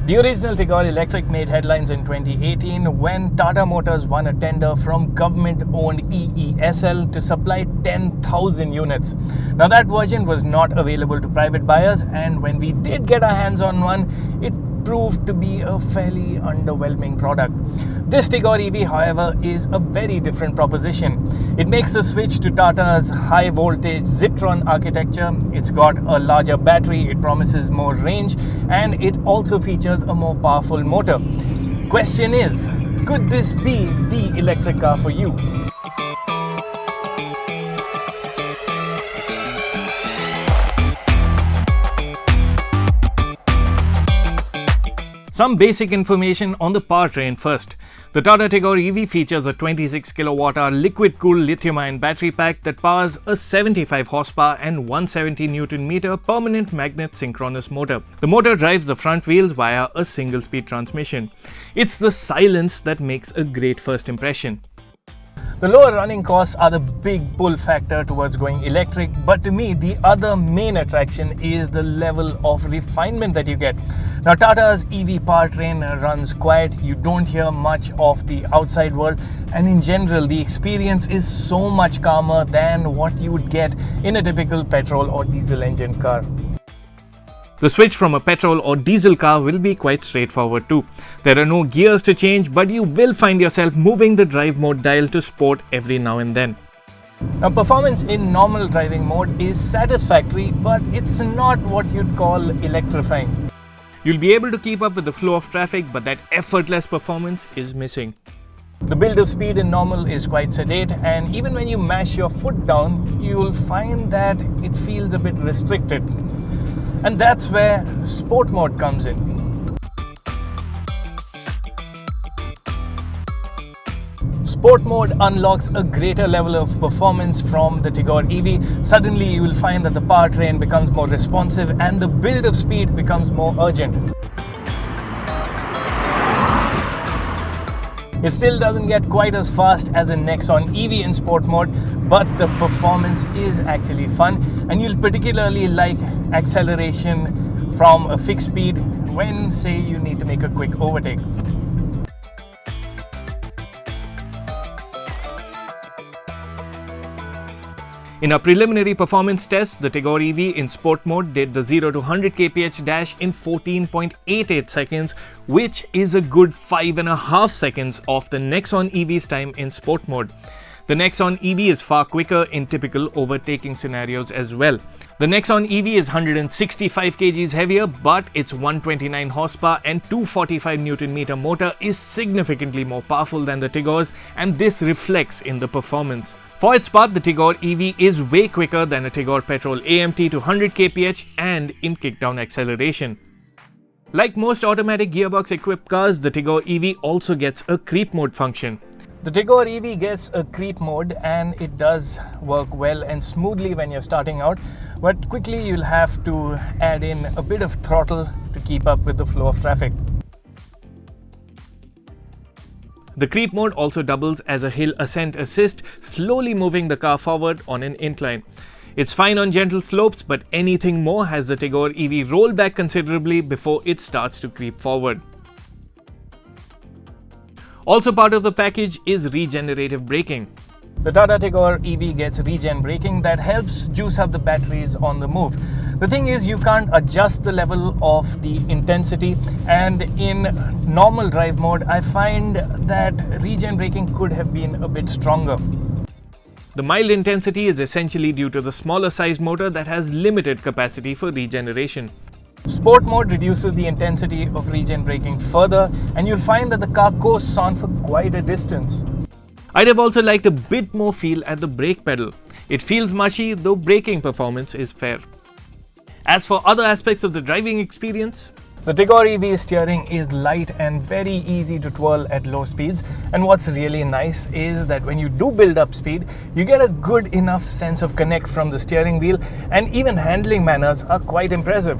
The original Tigor Electric made headlines in 2018 when Tata Motors won a tender from government-owned EESL to supply 10,000 units. Now that version was not available to private buyers, and when we did get our hands on one, it proved to be a fairly underwhelming product. This Tigor EV, however, is a very different proposition. It makes the switch to Tata's high voltage Ziptron architecture. It's got a larger battery, it promises more range, and it also features a more powerful motor. Question is, could this be the electric car for you? Some basic information on the powertrain first. The Tata Tigor EV features a 26 kWh liquid-cooled lithium-ion battery pack that powers a 75 horsepower and 170 Nm permanent magnet synchronous motor. The motor drives the front wheels via a single-speed transmission. It's the silence that makes a great first impression. The lower running costs are the big pull factor towards going electric, but to me the other main attraction is the level of refinement that you get. Now Tata's EV powertrain runs quiet, you don't hear much of the outside world, and in general the experience is so much calmer than what you would get in a typical petrol or diesel engine car. The switch from a petrol or diesel car will be quite straightforward too. There are no gears to change, but you will find yourself moving the drive mode dial to sport every now and then. Now performance in normal driving mode is satisfactory, but it's not what you'd call electrifying. You'll be able to keep up with the flow of traffic, but that effortless performance is missing. The build of speed in normal is quite sedate, and even when you mash your foot down, you'll find that it feels a bit restricted. And that's where sport mode comes in. Sport mode unlocks a greater level of performance from the Tigor EV. Suddenly you will find that the powertrain becomes more responsive and the build of speed becomes more urgent. It still doesn't get quite as fast as a Nexon EV in sport mode, but the performance is actually fun, and you'll particularly like acceleration from a fixed speed when, say, you need to make a quick overtake. In a preliminary performance test, the Tigor EV in sport mode did the 0 to 100 kph dash in 14.88 seconds, which is a good 5.5 seconds off the Nexon EV's time in sport mode. The Nexon EV is far quicker in typical overtaking scenarios as well. The Nexon EV is 165 kgs heavier, but its 129 horsepower and 245 Nm motor is significantly more powerful than the Tigor's, and this reflects in the performance. For its part, the Tigor EV is way quicker than a Tigor petrol AMT to 100 kph and in kickdown acceleration. Like most automatic gearbox equipped cars, the Tigor EV also gets a creep mode function. The Tigor EV gets a creep mode, and it does work well and smoothly when you're starting out, but quickly you'll have to add in a bit of throttle to keep up with the flow of traffic. The creep mode also doubles as a hill ascent assist, slowly moving the car forward on an incline. It's fine on gentle slopes, but anything more has the Tigor EV roll back considerably before it starts to creep forward. Also part of the package is regenerative braking. The Tata Tigor EV gets regen braking that helps juice up the batteries on the move. The thing is, you can't adjust the level of the intensity, and in normal drive mode, I find that regen braking could have been a bit stronger. The mild intensity is essentially due to the smaller size motor that has limited capacity for regeneration. Sport mode reduces the intensity of regen braking further, and you'll find that the car coasts on for quite a distance. I'd have also liked a bit more feel at the brake pedal. It feels mushy, though braking performance is fair. As for other aspects of the driving experience, the Tigor EV steering is light and very easy to twirl at low speeds, and what's really nice is that when you do build up speed, you get a good enough sense of connect from the steering wheel, and even handling manners are quite impressive.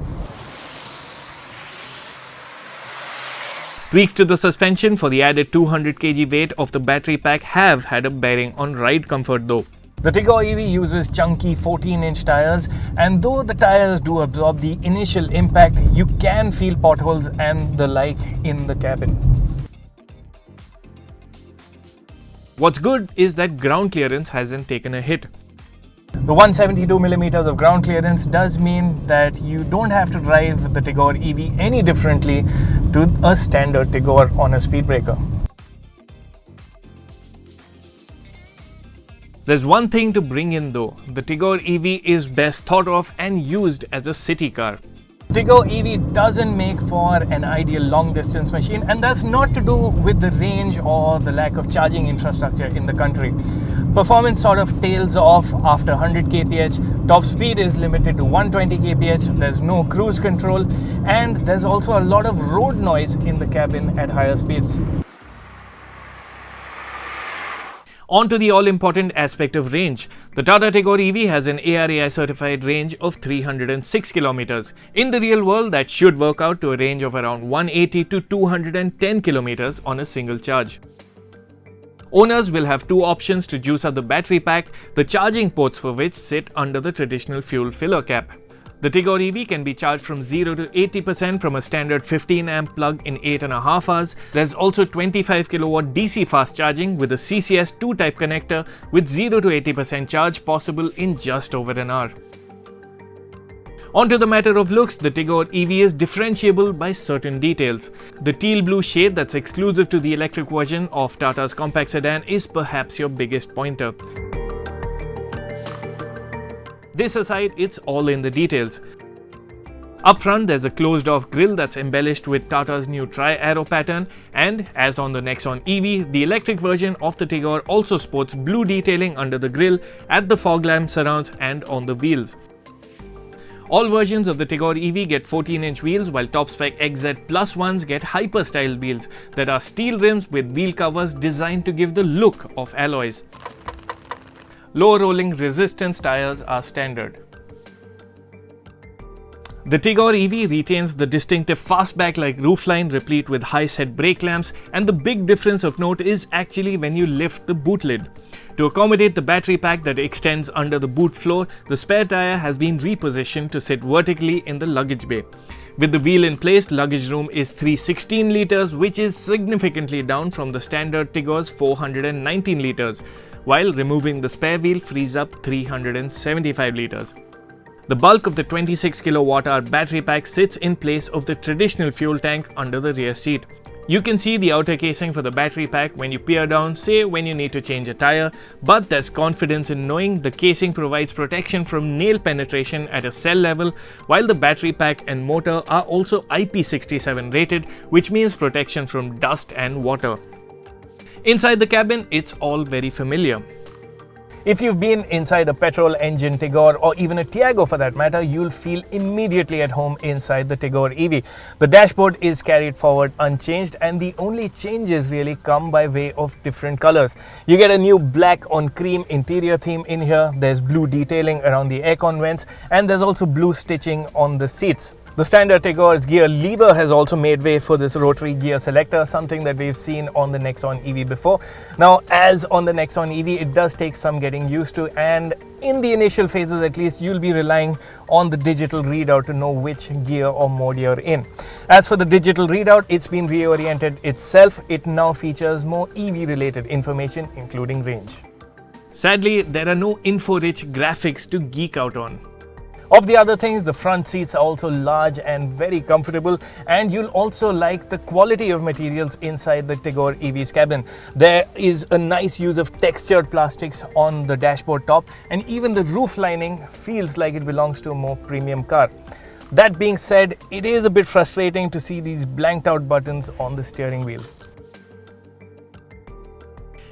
Tweaks to the suspension for the added 200 kg weight of the battery pack have had a bearing on ride comfort though. The Tigor EV uses chunky 14-inch tires, and though the tires do absorb the initial impact, you can feel potholes and the like in the cabin. What's good is that ground clearance hasn't taken a hit. The 172mm of ground clearance does mean that you don't have to drive the Tigor EV any differently to a standard Tigor on a speed breaker. There's one thing to bring in though, the Tigor EV is best thought of and used as a city car. Tigor EV doesn't make for an ideal long distance machine, and that's not to do with the range or the lack of charging infrastructure in the country. Performance sort of tails off after 100 kph, top speed is limited to 120 kph, there's no cruise control, and there's also a lot of road noise in the cabin at higher speeds. On to the all-important aspect of range. The Tata Tigor EV has an ARAI certified range of 306 kilometers. In the real world, that should work out to a range of around 180 to 210 kilometers on a single charge. Owners will have two options to juice up the battery pack, the charging ports for which sit under the traditional fuel filler cap. The Tigor EV can be charged from 0 to 80% from a standard 15 amp plug in 8.5 hours. There's also 25 kilowatt DC fast charging with a CCS 2 type connector with 0 to 80% charge possible in just over an hour. On to the matter of looks, the Tigor EV is differentiable by certain details. The teal blue shade that's exclusive to the electric version of Tata's compact sedan is perhaps your biggest pointer. This aside, it's all in the details. Up front, there's a closed-off grille that's embellished with Tata's new tri-arrow pattern, and as on the Nexon EV, the electric version of the Tigor also sports blue detailing under the grille, at the fog lamp surrounds and on the wheels. All versions of the Tigor EV get 14-inch wheels, while top-spec XZ Plus ones get hyper-style wheels that are steel rims with wheel covers designed to give the look of alloys. Low rolling resistance tires are standard. The Tigor EV retains the distinctive fastback-like roofline replete with high-set brake lamps, and the big difference of note is actually when you lift the boot lid. To accommodate the battery pack that extends under the boot floor, the spare tire has been repositioned to sit vertically in the luggage bay. With the wheel in place, luggage room is 316 litres, which is significantly down from the standard Tigor's 419 litres, while removing the spare wheel frees up 375 litres. The bulk of the 26 kWh battery pack sits in place of the traditional fuel tank under the rear seat. You can see the outer casing for the battery pack when you peer down, say when you need to change a tire, but there's confidence in knowing the casing provides protection from nail penetration at a cell level, while the battery pack and motor are also IP67 rated, which means protection from dust and water. Inside the cabin, it's all very familiar. If you've been inside a petrol engine Tigor or even a Tiago for that matter, you'll feel immediately at home inside the Tigor EV. The dashboard is carried forward unchanged, and the only changes really come by way of different colors. You get a new black on cream interior theme in here, there's blue detailing around the aircon vents, and there's also blue stitching on the seats. The standard Tigor's gear lever has also made way for this rotary gear selector, something that we've seen on the Nexon EV before. Now, as on the Nexon EV, it does take some getting used to, and in the initial phases at least, you'll be relying on the digital readout to know which gear or mode you're in. As for the digital readout, it's been reoriented itself. It now features more EV related information, including range. Sadly, there are no info-rich graphics to geek out on. Of the other things, the front seats are also large and very comfortable, and you'll also like the quality of materials inside the Tigor EV's cabin. There is a nice use of textured plastics on the dashboard top, and even the roof lining feels like it belongs to a more premium car. That being said, it is a bit frustrating to see these blanked out buttons on the steering wheel.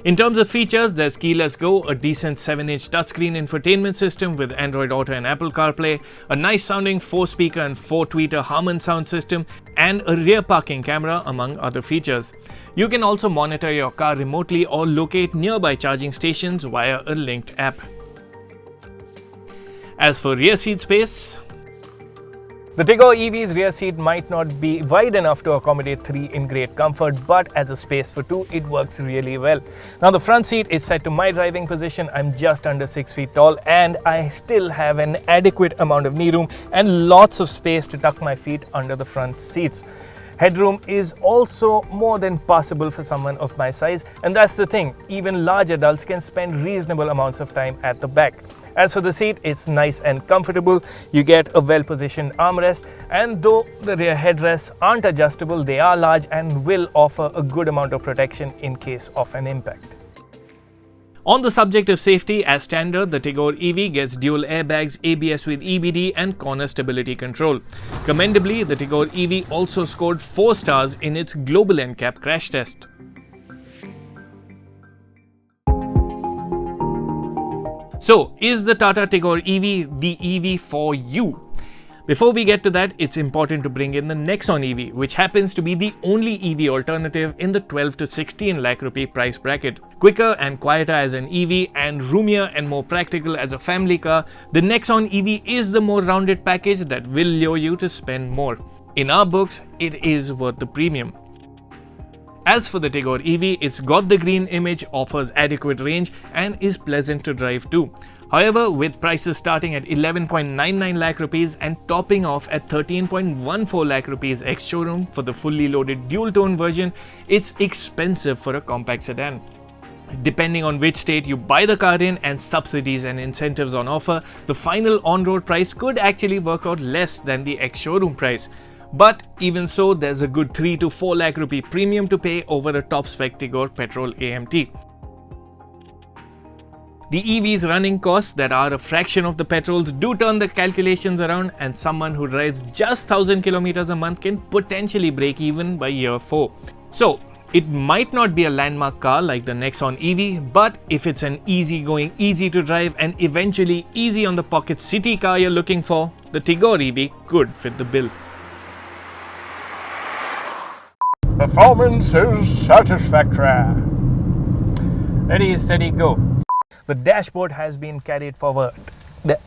In terms of features, there's keyless go, a decent 7-inch touchscreen infotainment system with Android Auto and Apple CarPlay, a nice sounding 4-speaker and 4-tweeter Harman sound system, and a rear parking camera, among other features. You can also monitor your car remotely or locate nearby charging stations via a linked app. As for rear seat space, The Tigor EV's rear seat might not be wide enough to accommodate 3 in great comfort, but as a space for 2, it works really well. Now the front seat is set to my driving position. I'm just under 6 feet tall and I still have an adequate amount of knee room and lots of space to tuck my feet under the front seats. Headroom is also more than passable for someone of my size, and that's the thing, even large adults can spend reasonable amounts of time at the back. As for the seat, it's nice and comfortable. You get a well-positioned armrest, and though the rear headrests aren't adjustable, they are large and will offer a good amount of protection in case of an impact. On the subject of safety, as standard, the Tigor EV gets dual airbags, ABS with EBD and corner stability control. Commendably, the Tigor EV also scored 4 stars in its global NCAP crash test. So, is the Tata Tigor EV the EV for you? Before we get to that, it's important to bring in the Nexon EV, which happens to be the only EV alternative in the 12 to 16 lakh rupee price bracket. Quicker and quieter as an EV and roomier and more practical as a family car, the Nexon EV is the more rounded package that will lure you to spend more. In our books, it is worth the premium. As for the Tigor EV, it's got the green image, offers adequate range and is pleasant to drive too. However, with prices starting at 11.99 lakh rupees and topping off at 13.14 lakh rupees ex-showroom for the fully loaded dual-tone version, it's expensive for a compact sedan. Depending on which state you buy the car in and subsidies and incentives on offer, the final on-road price could actually work out less than the ex-showroom price. But even so, there's a good 3 to 4 lakh rupee premium to pay over a top-spec Tigor petrol AMT. The EV's running costs that are a fraction of the petrols do turn the calculations around, and someone who drives just 1000 kilometers a month can potentially break even by year 4. So, it might not be a landmark car like the Nexon EV, but if it's an easy-going, easy-to-drive and eventually easy-on-the-pocket city car you're looking for, the Tigor EV could fit the bill. Performance is satisfactory. Ready, steady, go. The dashboard has been carried forward. The